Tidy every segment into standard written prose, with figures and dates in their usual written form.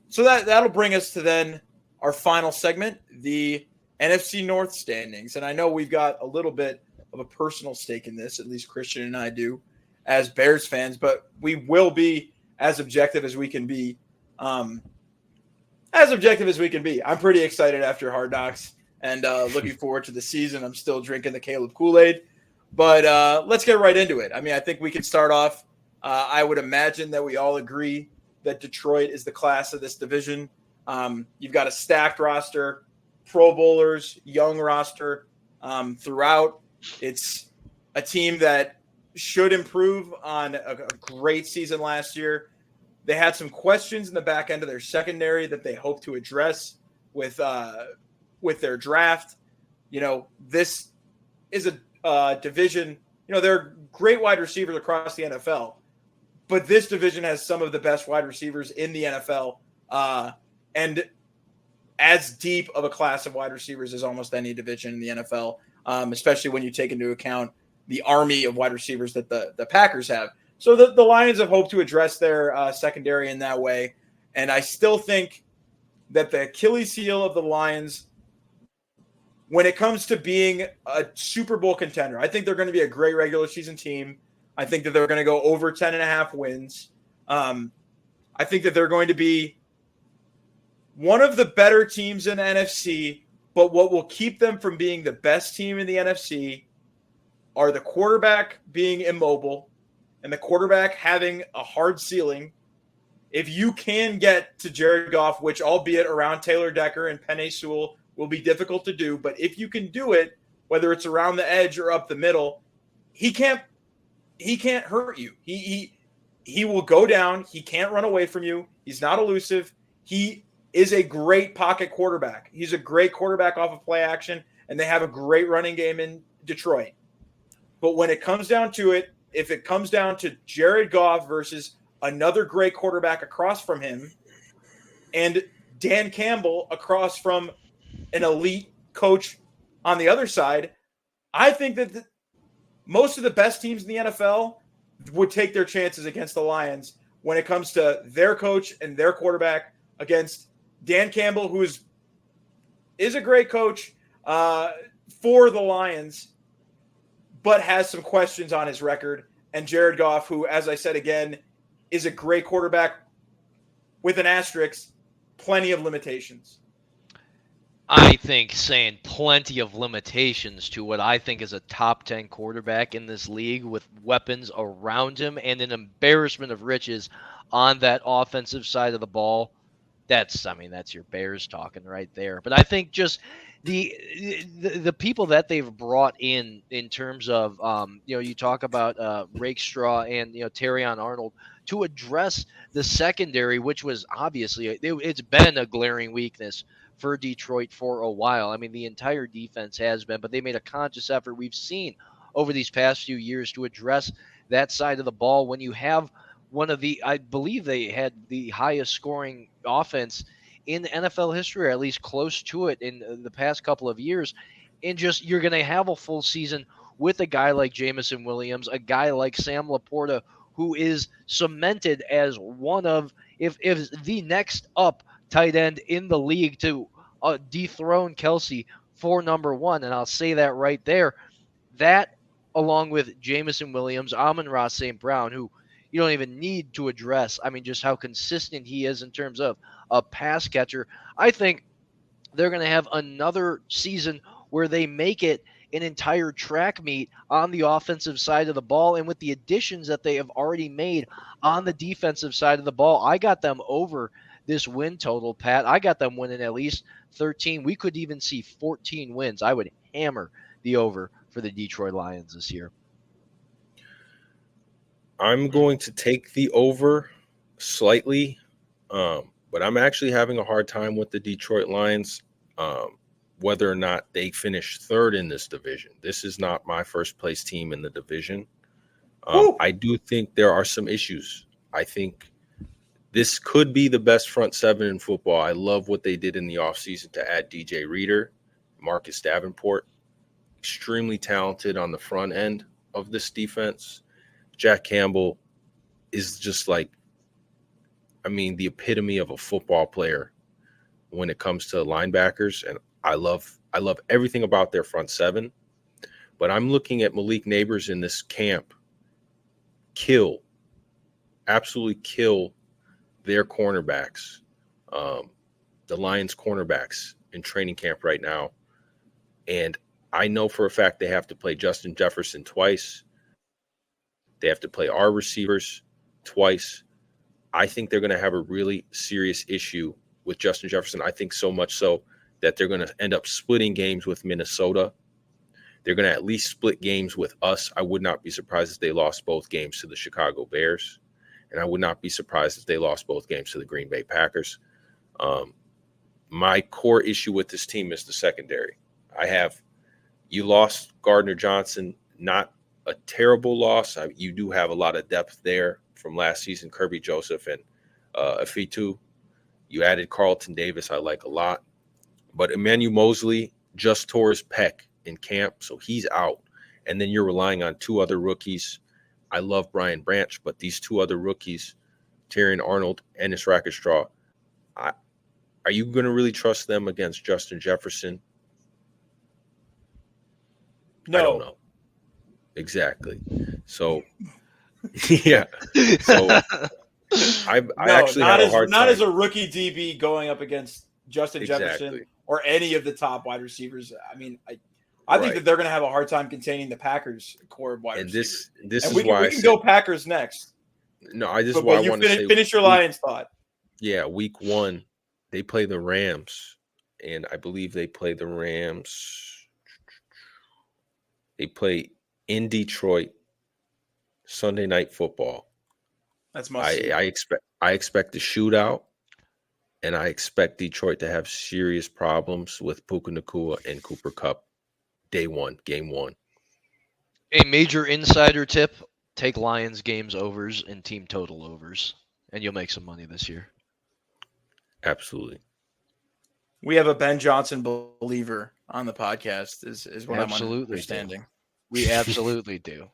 So that'll bring us to then our final segment, the NFC North standings. And I know we've got a little bit of a personal stake in this, at least Christian and I do, as Bears fans, but we will be as objective as we can be. I'm pretty excited after Hard Knocks and looking forward to the season. I'm still drinking the Caleb Kool-Aid, but let's get right into it. I mean, I think we can start off. I would imagine that we all agree that Detroit is the class of this division. You've got a stacked roster, Pro Bowlers, young roster throughout. It's a team that should improve on a great season last year. They had some questions in the back end of their secondary that they hope to address with their draft. You know, this is a division. You know, there are great wide receivers across the NFL, but this division has some of the best wide receivers in the NFL, and as deep of a class of wide receivers as almost any division in the NFL, especially when you take into account the army of wide receivers that the Packers have. So the Lions have hoped to address their secondary in that way. And I still think that the Achilles heel of the Lions, when it comes to being a Super Bowl contender, I think they're going to be a great regular season team. I think that they're going to go over 10.5 wins. I think that they're going to be one of the better teams in the NFC, but what will keep them from being the best team in the NFC are the quarterback being immobile and the quarterback having a hard ceiling. If you can get to Jared Goff, which albeit around Taylor Decker and Penei Sewell will be difficult to do, but if you can do it, whether it's around the edge or up the middle, he can't hurt you. He will go down. He can't run away from you. He's not elusive. He is a great pocket quarterback. He's a great quarterback off of play action, and they have a great running game in Detroit. But when it comes down to it, if it comes down to Jared Goff versus another great quarterback across from him and Dan Campbell across from an elite coach on the other side, I think that most of the best teams in the NFL would take their chances against the Lions when it comes to their coach and their quarterback against Dan Campbell, who is a great coach for the Lions, but has some questions on his record, and Jared Goff, who, as I said again, is a great quarterback with an asterisk, plenty of limitations. I think saying plenty of limitations to what I think is a top 10 quarterback in this league with weapons around him and an embarrassment of riches on that offensive side of the ball. That's your Bears talking right there. But I think just the people that they've brought in terms of, you talk about Rakestraw and, Terrion Arnold to address the secondary, which was obviously, it's been a glaring weakness for Detroit for a while. I mean, the entire defense has been, but they made a conscious effort we've seen over these past few years to address that side of the ball. When you have I believe they had the highest scoring offense in NFL history, or at least close to it in the past couple of years. And just, you're going to have a full season with a guy like Jameson Williams, a guy like Sam Laporta, who is cemented as one of, if the next up tight end in the league to dethrone Kelsey for number one. And I'll say that right there. That, along with Jameson Williams, Amon-Ra St. Brown, who you don't even need to address. I mean, just how consistent he is in terms of a pass catcher. I think they're going to have another season where they make it an entire track meet on the offensive side of the ball. And with the additions that they have already made on the defensive side of the ball, I got them over this win total, Pat. I got them winning at least 13. We could even see 14 wins. I would hammer the over for the Detroit Lions this year. I'm going to take the over slightly, but I'm actually having a hard time with the Detroit Lions, whether or not they finish third in this division. This is not my first place team in the division. I do think there are some issues. I think this could be the best front seven in football. I love what they did in the offseason to add DJ Reader, Marcus Davenport, extremely talented on the front end of this defense. Jack Campbell is just like I mean, the epitome of a football player when it comes to linebackers. And I love everything about their front seven. But I'm looking at Malik Neighbors in this camp absolutely kill their cornerbacks, the Lions cornerbacks in training camp right now. And I know for a fact they have to play Justin Jefferson twice. They have to play our receivers twice. I think they're going to have a really serious issue with Justin Jefferson. I think so much so that they're going to end up splitting games with Minnesota. They're going to at least split games with us. I would not be surprised if they lost both games to the Chicago Bears. And I would not be surprised if they lost both games to the Green Bay Packers. My core issue with this team is the secondary. You lost Gardner Johnson, not a terrible loss. You do have a lot of depth there from last season, Kirby Joseph and Afitu. You added Carlton Davis, I like a lot. But Emmanuel Mosley just tore his pec in camp, so he's out. And then you're relying on two other rookies. I love Brian Branch, but these two other rookies, Tyrion Arnold and Ennis Rackstraw, are you going to really trust them against Justin Jefferson? No. I don't know. Exactly. So, yeah. So, I actually have a hard time. Not as a rookie DB going up against Justin Jefferson or any of the top wide receivers. I mean, I think that they're going to have a hard time containing the Packers core wide receivers. This and is why we can go Packers next. No, I want to say finish your Lions thought. Yeah, week 1 they play the Rams, and I believe they play the Rams. They play in Detroit Sunday Night Football. That's must. I expect a shootout, and I expect Detroit to have serious problems with Puka Nacua and Cooper Kupp. Day 1, game 1. A major insider tip: take Lions games overs and team total overs, and you'll make some money this year. Absolutely. We have a Ben Johnson believer on the podcast. Is what I'm understanding. We absolutely do.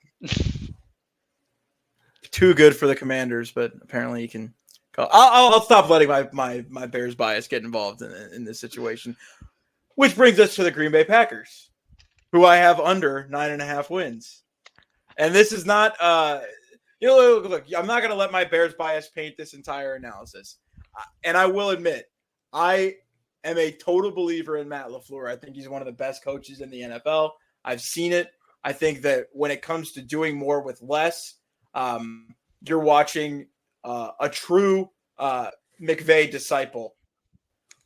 Too good for the Commanders, but apparently you can call. I'll stop letting my Bears bias get involved in this situation. Which brings us to the Green Bay Packers, who I have under 9.5 wins. And this is not look, I'm not going to let my Bears bias paint this entire analysis. And I will admit, I am a total believer in Matt LaFleur. I think he's one of the best coaches in the NFL. I've seen it. I think that when it comes to doing more with less, you're watching a true McVay disciple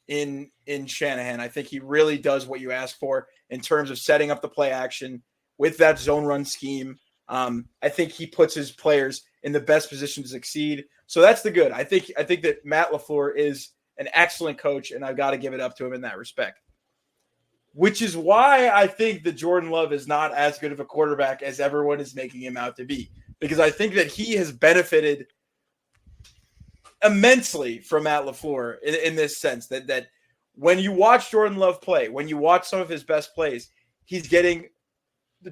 in Shanahan. I think he really does what you ask for in terms of setting up the play action with that zone run scheme. I think he puts his players in the best position to succeed. So that's the good. I think that Matt LaFleur is an excellent coach, and I've got to give it up to him in that respect. Which is why I think that Jordan Love is not as good of a quarterback as everyone is making him out to be. Because I think that he has benefited immensely from Matt LaFleur in this sense that when you watch Jordan Love play, when you watch some of his best plays, he's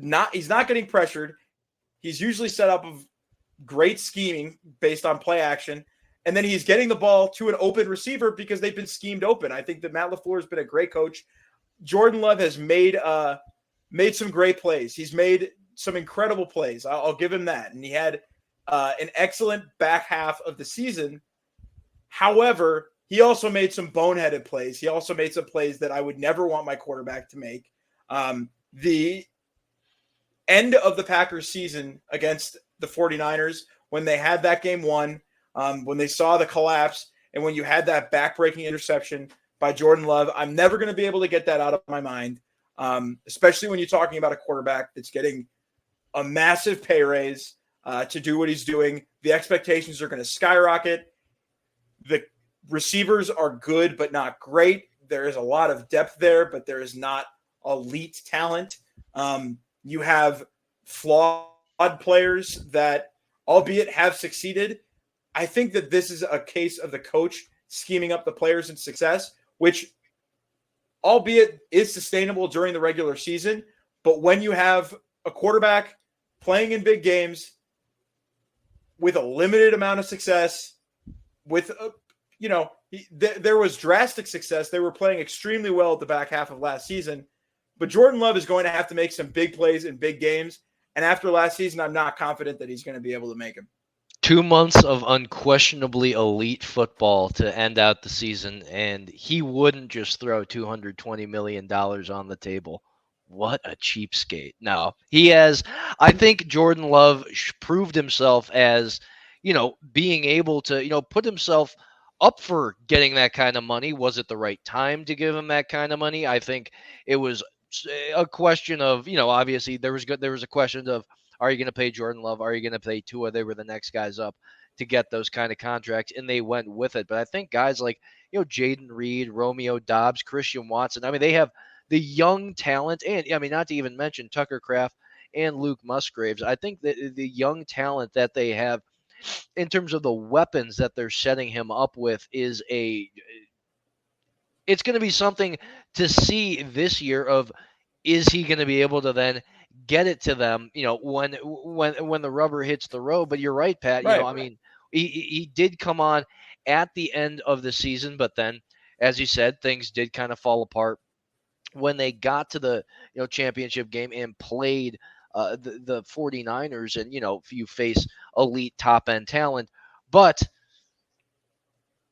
not getting pressured. He's usually set up of great scheming based on play action. And then he's getting the ball to an open receiver because they've been schemed open. I think that Matt LaFleur has been a great coach. Jordan Love has made some great plays. He's made some incredible plays. I'll give him that. And he had an excellent back half of the season. However, he also made some boneheaded plays. He also made some plays that I would never want my quarterback to make. The end of the Packers season against the 49ers, when they had that game won, when they saw the collapse, and when you had that back-breaking interception by Jordan Love, I'm never going to be able to get that out of my mind, especially when you're talking about a quarterback that's getting a massive pay raise to do what he's doing. The expectations are going to skyrocket. The receivers are good, but not great. There is a lot of depth there, but there is not elite talent. You have flawed players that, albeit have succeeded. I think that this is a case of the coach scheming up the players in success, which, albeit is sustainable during the regular season. But when you have a quarterback playing in big games with a limited amount of success, with there was drastic success. They were playing extremely well at the back half of last season, but Jordan Love is going to have to make some big plays in big games. And after last season, I'm not confident that he's going to be able to make them. 2 months of unquestionably elite football to end out the season, and he wouldn't just throw $220 million on the table. What a cheapskate. No, he has. I think Jordan Love proved himself as, being able to, put himself up for getting that kind of money. Was it the right time to give him that kind of money? I think it was a question of, obviously there was a question of, are you going to pay Jordan Love? Are you going to pay Tua? They were the next guys up to get those kind of contracts, and they went with it. But I think guys like, Jaden Reed, Romeo Doubs, Christian Watson, I mean, they have the young talent, and I mean, not to even mention Tucker Kraft and Luke Musgraves. I think that the young talent that they have in terms of the weapons that they're setting him up with it's going to be something to see this year of, is he going to be able to then get it to them, when the rubber hits the road? But you're right, Pat. Right. I mean, he did come on at the end of the season, but then, as you said, things did kind of fall apart when they got to the championship game and played the 49ers, and you face elite top end talent. But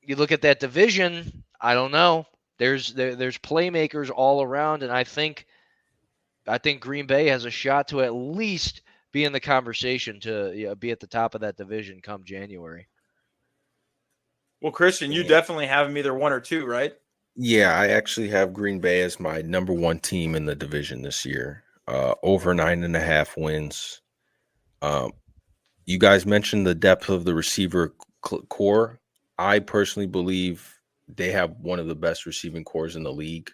you look at that division, I don't know. There's playmakers all around, and I think Green Bay has a shot to at least be in the conversation to be at the top of that division come January. Well, Christian, you definitely have them either 1 or 2, right? Yeah, I actually have Green Bay as my number 1 team in the division this year. Over 9.5 wins. You guys mentioned the depth of the receiver core. I personally believe they have one of the best receiving cores in the league.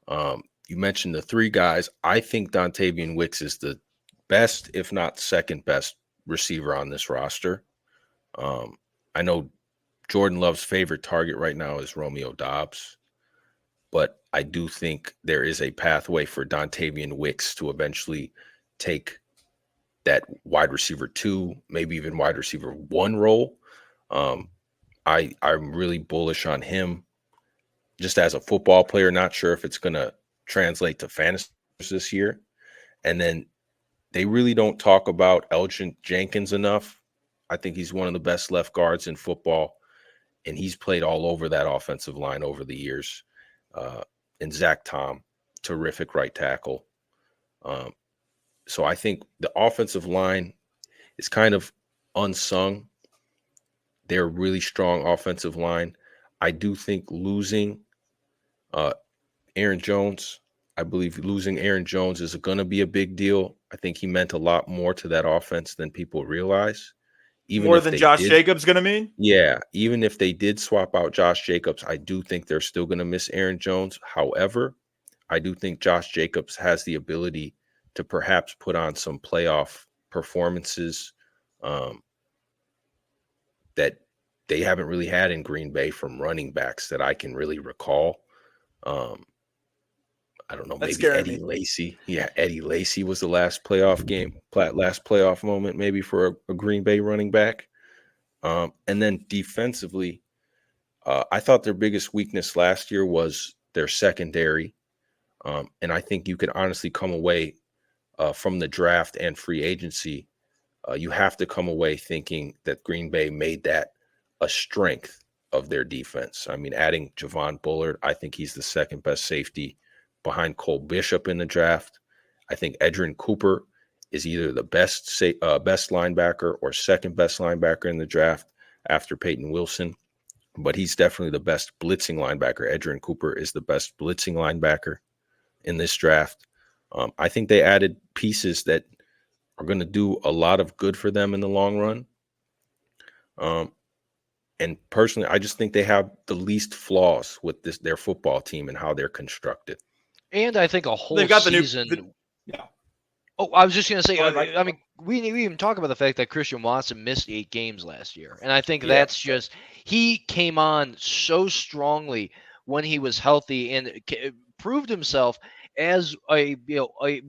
You mentioned the 3 guys. I think Dontavian Wicks is the best, if not second best receiver on this roster. I know Jordan Love's favorite target right now is Romeo Doubs, but I do think there is a pathway for Dontavian Wicks to eventually take that wide receiver 2, maybe even wide receiver 1 role. I'm really bullish on him just as a football player. Not sure if it's going to translate to fantasy this year. And then they really don't talk about Elgin Jenkins enough. I think he's one of the best left guards in football, and he's played all over that offensive line over the years. And Zach Tom, terrific right tackle. So I think the offensive line is kind of unsung. They're a really strong offensive line. I do think losing Aaron Jones, I believe losing Aaron Jones is going to be a big deal. I think he meant a lot more to that offense than people realize. Even more than Josh Jacobs going to mean? Yeah, even if they did swap out Josh Jacobs, I do think they're still going to miss Aaron Jones. However, I do think Josh Jacobs has the ability to perhaps put on some playoff performances that they haven't really had in Green Bay from running backs that I can really recall. I don't know, maybe Eddie Lacy. Yeah, Eddie Lacy was the last playoff moment maybe for a Green Bay running back. And then defensively, I thought their biggest weakness last year was their secondary. And I think you could honestly come away from the draft and free agency. You have to come away thinking that Green Bay made that a strength of their defense. I mean, adding Javon Bullard, I think he's the second best safety behind Cole Bishop in the draft. I think Edgerrin Cooper is either the best linebacker or second best linebacker in the draft after Peyton Wilson, but he's definitely the best blitzing linebacker. Edgerrin Cooper is the best blitzing linebacker in this draft. I think they added pieces that are going to do a lot of good for them in the long run. And personally, I just think they have the least flaws with their football team and how they're constructed. And I think a whole They've got season. Yeah. Oh, I was just going to say, I mean, we even talk about the fact that Christian Watson missed 8 games last year. And I think that's just, he came on so strongly when he was healthy and proved himself as a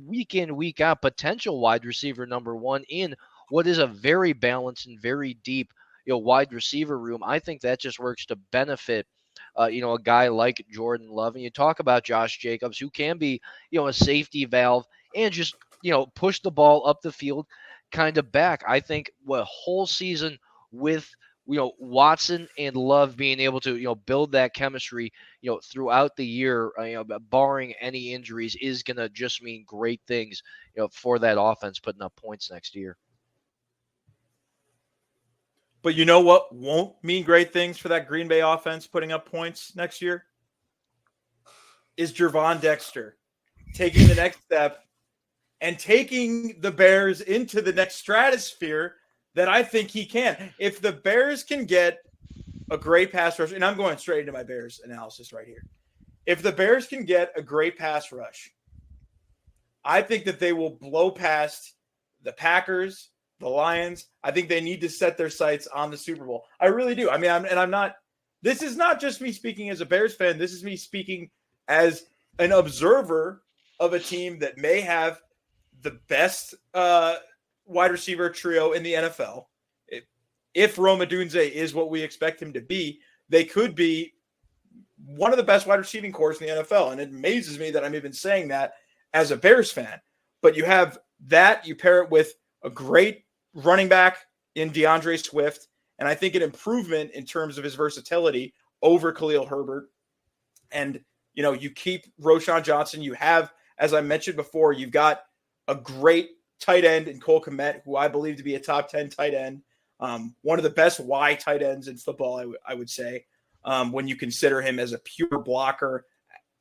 week in, week out potential wide receiver number 1 in what is a very balanced and very deep wide receiver room, I think that just works to benefit a guy like Jordan Love. And you talk about Josh Jacobs, who can be, a safety valve and just, push the ball up the field kind of back. I think what whole season with, Watson and Love being able to, build that chemistry, throughout the year, barring any injuries, is going to just mean great things, for that offense putting up points next year. But you know what won't mean great things for that Green Bay offense putting up points next year? Is Gervon Dexter taking the next step and taking the Bears into the next stratosphere that I think he can. If the Bears can get a great pass rush, and I'm going straight into my Bears analysis right here. If the Bears can get a great pass rush, I think that they will blow past the Packers, the Lions. I think they need to set their sights on the Super Bowl. I really do. I mean, I'm not – this is not just me speaking as a Bears fan. This is me speaking as an observer of a team that may have the best wide receiver trio in the NFL. If Rome Odunze is what we expect him to be, they could be one of the best wide receiving corps in the NFL. And it amazes me that I'm even saying that as a Bears fan. But you have that, you pair it with a great running back in DeAndre Swift, and I think an improvement in terms of his versatility over Khalil Herbert. And, you keep Roschon Johnson. You have, as I mentioned before, you've got a great tight end in Cole Kmet, who I believe to be a top 10 tight end. One of the best Y tight ends in football, I would say, when you consider him as a pure blocker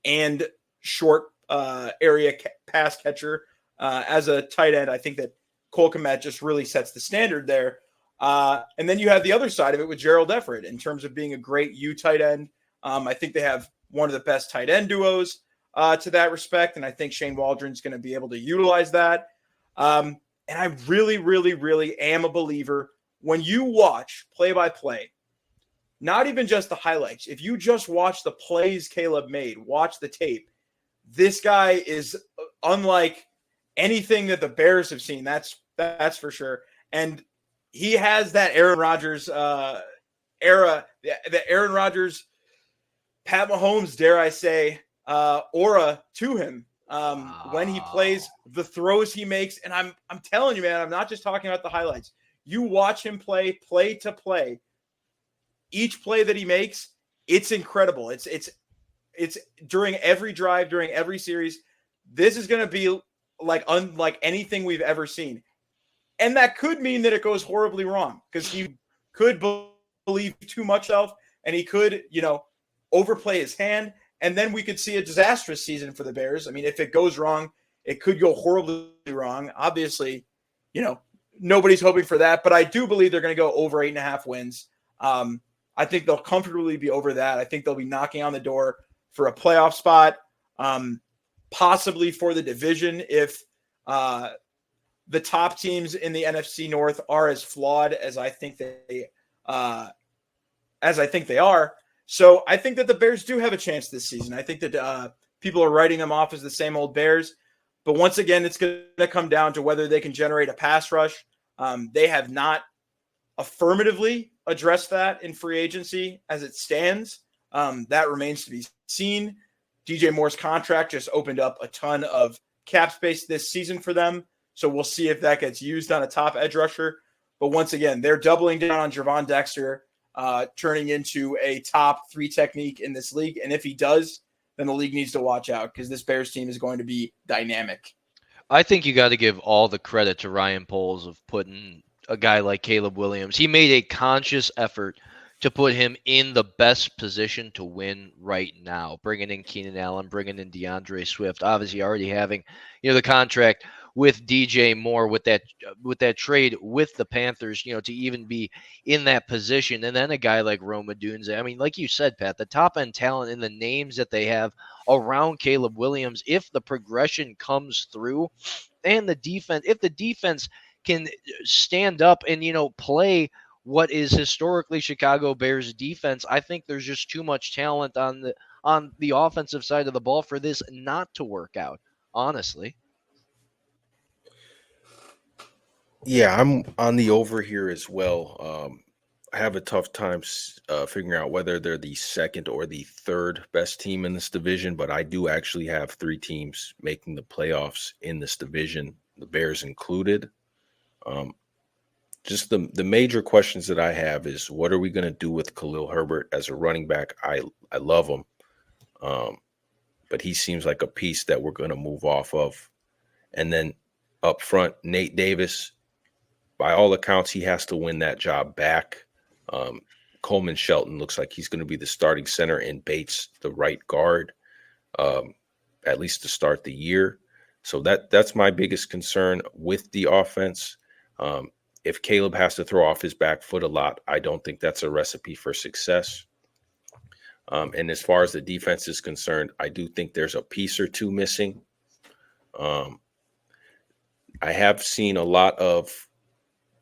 and short area pass catcher. As a tight end, I think that Cole Kmet just really sets the standard there. And then you have the other side of it with Gerald Everett in terms of being a great U tight end. I think they have one of the best tight end duos to that respect, and I think Shane Waldron's going to be able to utilize that. And I really, really, really am a believer when you watch play-by-play, not even just the highlights. If you just watch the plays Caleb made, watch the tape, this guy is unlike anything that the Bears have seen. That's for sure. And he has that Aaron Rodgers era, the Aaron Rodgers, Pat Mahomes, dare I say, aura to him when he plays, the throws he makes. And I'm telling you, man, I'm not just talking about the highlights. You watch him play to play. Each play that he makes, it's incredible. It's during every drive, during every series. This is going to be unlike anything we've ever seen. And that could mean that it goes horribly wrong because he could believe too much of, and he could, overplay his hand. And then we could see a disastrous season for the Bears. I mean, if it goes wrong, it could go horribly wrong. Obviously, nobody's hoping for that, but I do believe they're going to go over 8.5 wins. I think they'll comfortably be over that. I think they'll be knocking on the door for a playoff spot, possibly for the division if the top teams in the NFC North are as flawed as I think they are. So I think that the Bears do have a chance this season. I think that people are writing them off as the same old Bears. But once again, it's going to come down to whether they can generate a pass rush. They have not affirmatively addressed that in free agency as it stands. That remains to be seen. DJ Moore's contract just opened up a ton of cap space this season for them. So we'll see if that gets used on a top edge rusher. But once again, they're doubling down on Gervon Dexter, turning into a top 3 technique in this league. And if he does, then the league needs to watch out because this Bears team is going to be dynamic. I think you got to give all the credit to Ryan Poles of putting a guy like Caleb Williams. He made a conscious effort to put him in the best position to win right now, bringing in Keenan Allen, bringing in DeAndre Swift, obviously already having, the contract with DJ Moore with that trade with the Panthers, to even be in that position. And then a guy like Rome Odunze. I mean, like you said, Pat, the top end talent and the names that they have around Caleb Williams, if the progression comes through and if the defense can stand up and, play what is historically Chicago Bears defense, I think there's just too much talent on the offensive side of the ball for this not to work out, honestly. Yeah, I'm on the over here as well. have a tough time figuring out whether they're the second or the third best team in this division, but I do actually have 3 teams making the playoffs in this division, the Bears included. Just the major questions that I have is, what are we going to do with Khalil Herbert as a running back? I love him, but he seems like a piece that we're going to move off of. And then up front, Nate Davis, by all accounts, he has to win that job back. Coleman Shelton looks like he's going to be the starting center, and Bates the right guard, at least to start the year. So that's my biggest concern with the offense. If Caleb has to throw off his back foot a lot, I don't think that's a recipe for success. And as far as the defense is concerned, I do think there's a piece or two missing. I have seen a lot of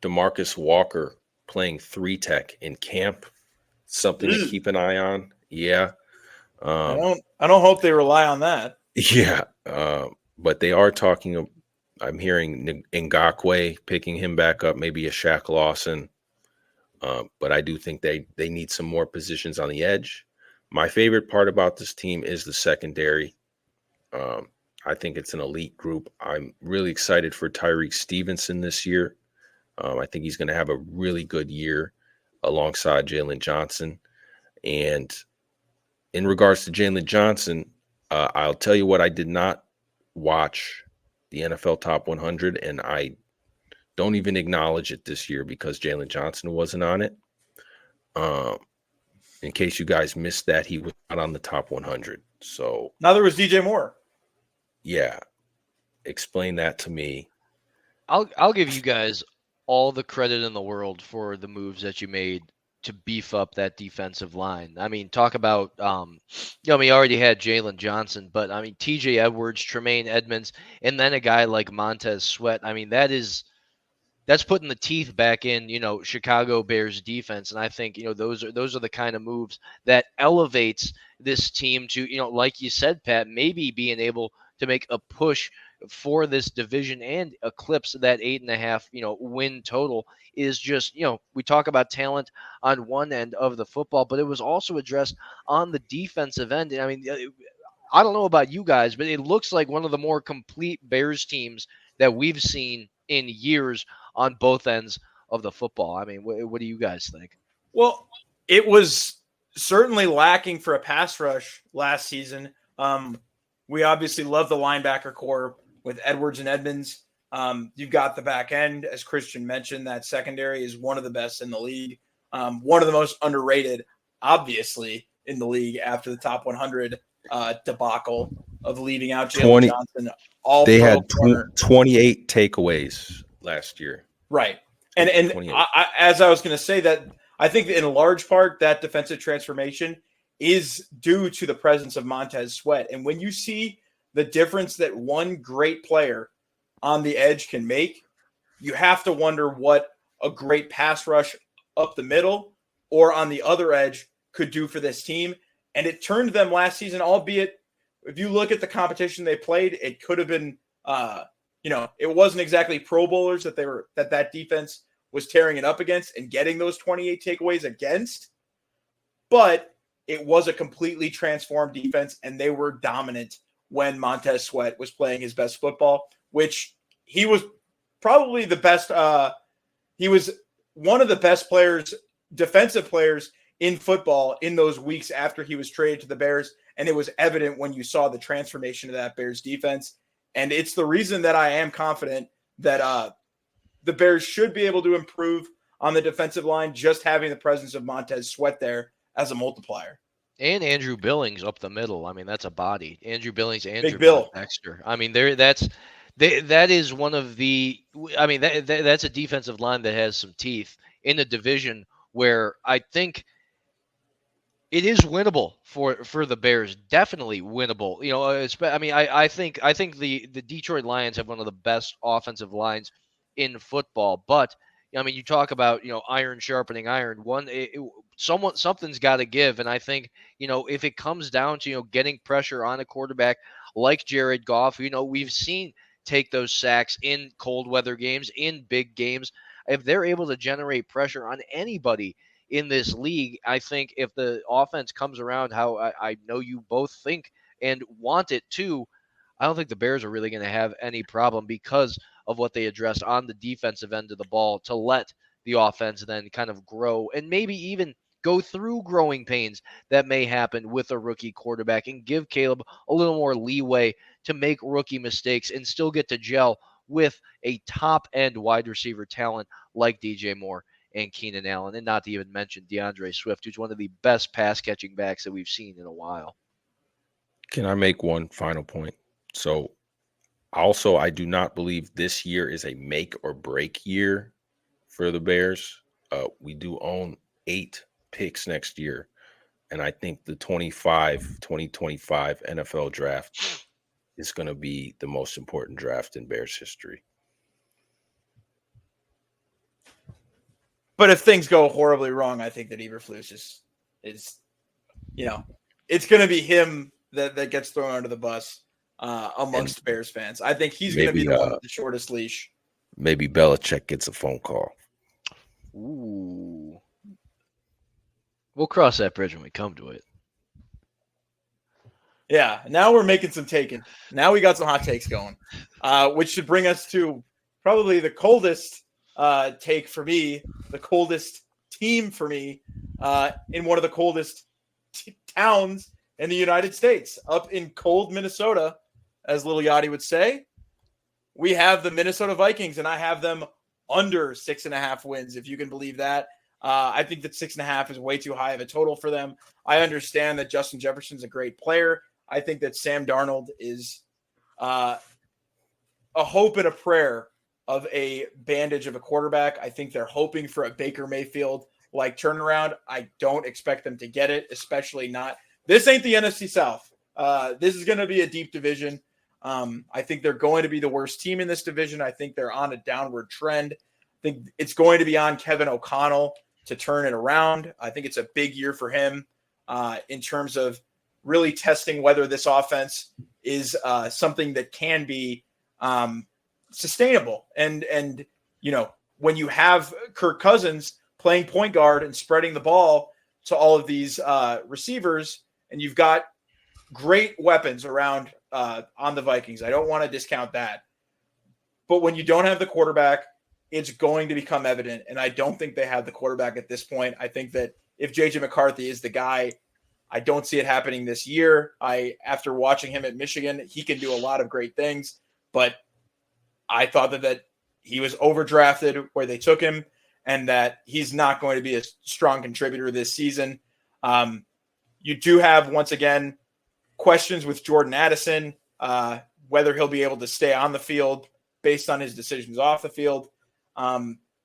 DeMarcus Walker playing 3-tech in camp. Something to keep an eye on. Yeah. I don't hope they rely on that. Yeah. But they are talking. I'm hearing Ngakoue picking him back up, maybe a Shaq Lawson. But I do think they need some more positions on the edge. My favorite part about this team is the secondary. I think it's an elite group. I'm really excited for Tyreek Stevenson this year. I think he's going to have a really good year alongside Jalen Johnson. And in regards to Jalen Johnson, I'll tell you what, I did not watch the NFL Top 100, and I don't even acknowledge it this year because Jalen Johnson wasn't on it. In case you guys missed that, he was not on the Top 100. So neither was DJ Moore. Yeah. Explain that to me. I'll give you guys all the credit in the world for the moves that you made to beef up that defensive line. I mean, talk about, we already had Jalen Johnson, but I mean, TJ Edwards, Tremaine Edmonds, and then a guy like Montez Sweat. I mean, that's putting the teeth back in, Chicago Bears defense. And I think, those are the kind of moves that elevates this team to, like you said, Pat, maybe being able to make a push for this division and eclipse that 8.5, win total. Is just, we talk about talent on one end of the football, but it was also addressed on the defensive end. I mean, I don't know about you guys, but it looks like one of the more complete Bears teams that we've seen in years on both ends of the football. I mean, what do you guys think? Well, it was certainly lacking for a pass rush last season. We obviously love the linebacker core with Edwards and Edmonds. You've got the back end, as Christian mentioned. That secondary is one of the best in the league. One of the most underrated, obviously, in the league after the top 100 debacle of leaving out Jalen Johnson. They had 28 takeaways last year. Right. And as I was going to say, that I think that in large part that defensive transformation is due to the presence of Montez Sweat. And when you see the difference that one great player on the edge can make, you have to wonder what a great pass rush up the middle or on the other edge could do for this team. And it turned them last season, albeit if you look at the competition they played, it could have been, it wasn't exactly Pro Bowlers that defense was tearing it up against and getting those 28 takeaways against. But it was a completely transformed defense, and they were dominant when Montez Sweat was playing his best football, which he was probably the best. He was one of the best players, defensive players in football in those weeks after he was traded to the Bears. And it was evident when you saw the transformation of that Bears defense. And it's the reason that I am confident that the Bears should be able to improve on the defensive line, just having the presence of Montez Sweat there as a multiplier. And Andrew Billings up the middle. I mean, that's a body. Andrew Billings, Big Bill. Dexter. I mean, that is one of the. I mean, that's a defensive line that has some teeth in a division where I think it is winnable for the Bears. Definitely winnable. I think the Detroit Lions have one of the best offensive lines in football, but. I mean, you talk about, iron sharpening iron. Something's got to give. And I think, if it comes down to, getting pressure on a quarterback like Jared Goff, we've seen take those sacks in cold weather games, in big games. If they're able to generate pressure on anybody in this league. I think if the offense comes around how I know you both think and want it to, I don't think the Bears are really going to have any problem because of what they addressed on the defensive end of the ball to let the offense then kind of grow and maybe even go through growing pains that may happen with a rookie quarterback and give Caleb a little more leeway to make rookie mistakes and still get to gel with a top-end wide receiver talent like DJ Moore and Keenan Allen, and not to even mention DeAndre Swift, who's one of the best pass-catching backs that we've seen in a while. Can I make one final point? So also, I do not believe this year is a make or break year for the Bears. We do own 8 picks next year. And I think the 2025 NFL draft is going to be the most important draft in Bears history. But if things go horribly wrong, I think that Eberflus is it's going to be him that gets thrown under the bus amongst Bears fans. I think he's going to be the one with the shortest leash. Maybe Belichick gets a phone call. Ooh. We'll cross that bridge when we come to it. Yeah, now we're making some taking. Now we got some hot takes going, which should bring us to probably the coldest take for me, the coldest team for me, in one of the coldest towns in the United States, up in cold Minnesota, as Lil Yachty would say. We have the Minnesota Vikings, and I have them under 6.5 wins, if you can believe that. I think that 6.5 is way too high of a total for them. I understand that Justin Jefferson's a great player. I think that Sam Darnold is a hope and a prayer of a bandage of a quarterback. I think they're hoping for a Baker Mayfield-like turnaround. I don't expect them to get it, especially not. This ain't the NFC South. This is going to be a deep division. I think they're going to be the worst team in this division. I think they're on a downward trend. I think it's going to be on Kevin O'Connell to turn it around. I think it's a big year for him in terms of really testing whether this offense is something that can be sustainable. And when you have Kirk Cousins playing point guard and spreading the ball to all of these receivers, and you've got great weapons around on the Vikings. I don't want to discount that. But when you don't have the quarterback, it's going to become evident. And I don't think they have the quarterback at this point. I think that if J.J. McCarthy is the guy, I don't see it happening this year. After watching him at Michigan, he can do a lot of great things. But I thought that he was overdrafted where they took him and that he's not going to be a strong contributor this season. You do have, once again, questions with Jordan Addison, whether he'll be able to stay on the field based on his decisions off the field.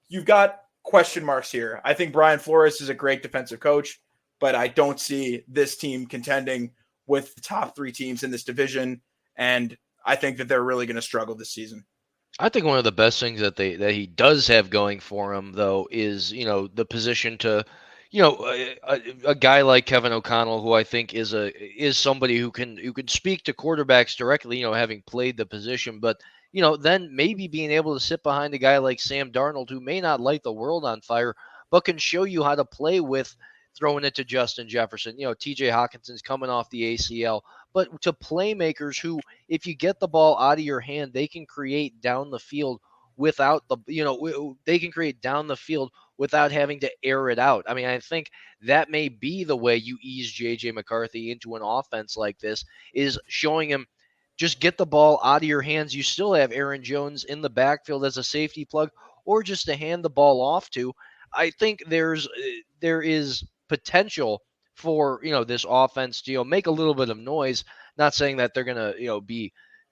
You've got question marks here. I think Brian Flores is a great defensive coach, but I don't see this team contending with the top 3 teams in this division. And I think that they're really going to struggle this season. I think one of the best things that he does have going for him, though, is the position to, a guy like Kevin O'Connell, who I think is somebody who can speak to quarterbacks directly, having played the position, but then maybe being able to sit behind a guy like Sam Darnold, who may not light the world on fire, but can show you how to play with throwing it to Justin Jefferson. TJ Hawkinson's coming off the ACL, but to playmakers who, if you get the ball out of your hand, they can create down the field without without having to air it out. I mean, I think that may be the way you ease JJ McCarthy into an offense like this, is showing him just get the ball out of your hands. You still have Aaron Jones in the backfield as a safety plug, or just to hand the ball off to. I think there is potential for this offense to make a little bit of noise. Not saying that they're gonna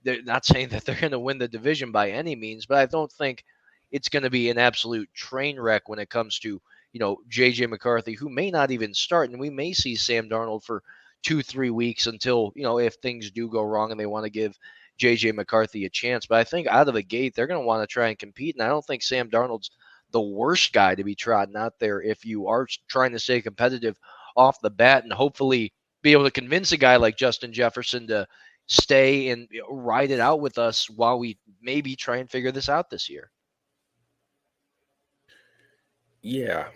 they're not saying that they're gonna win the division by any means, but I don't think it's gonna be an absolute train wreck when it comes to JJ McCarthy, who may not even start, and we may see Sam Darnold for 2-3 weeks until if things do go wrong and they want to give JJ McCarthy a chance. But I think out of the gate they're going to want to try and compete, and I don't think Sam Darnold's the worst guy to be trotting out there if you are trying to stay competitive off the bat and hopefully be able to convince a guy like Justin Jefferson to stay and ride it out with us while we maybe try and figure this out this year. Yeah.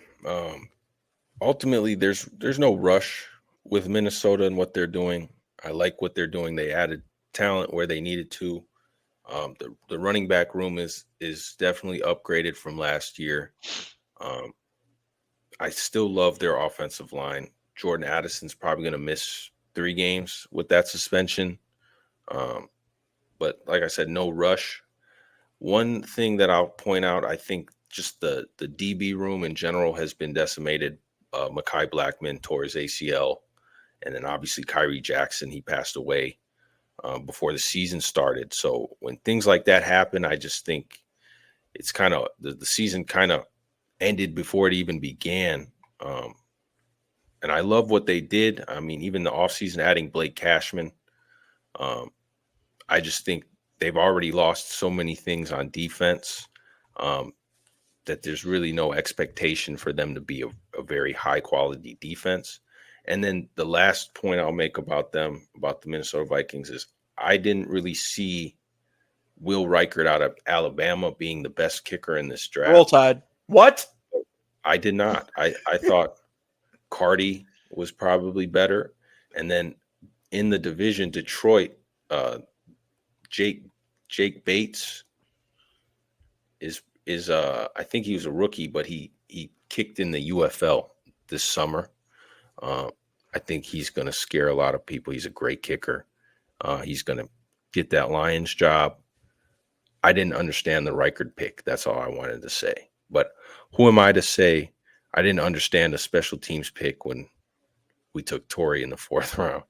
ultimately, there's no rush with Minnesota and what they're doing. I like what they're doing. They added talent where they needed to. The running back room is definitely upgraded from last year. Um, I still love their offensive line. Jordan Addison's probably going to miss 3 games with that suspension. But like I said, no rush. One thing that I'll point out, I think just the DB room in general has been decimated. Mekhi Blackman tore his ACL, and then obviously Kyrie Jackson, he passed away before the season started. So when things like that happen, I just think it's kind of the season kind of ended before it even began. And I love what they did. I mean, even the offseason adding Blake Cashman, I just think they've already lost so many things on defense that there's really no expectation for them to be a very high quality defense. And then the last point I'll make about the Minnesota Vikings is I didn't really see Will Reichert out of Alabama being the best kicker in this draft. Roll Tide. What? I did not. I thought Cardi was probably better. And then in the division, Detroit, Jake Bates is I think he was a rookie, but he kicked in the UFL this summer. I think he's going to scare a lot of people. He's a great kicker. He's going to get that Lions job. I didn't understand the Reichert pick. That's all I wanted to say. But who am I to say I didn't understand the special teams pick when we took Torrey in the 4th round?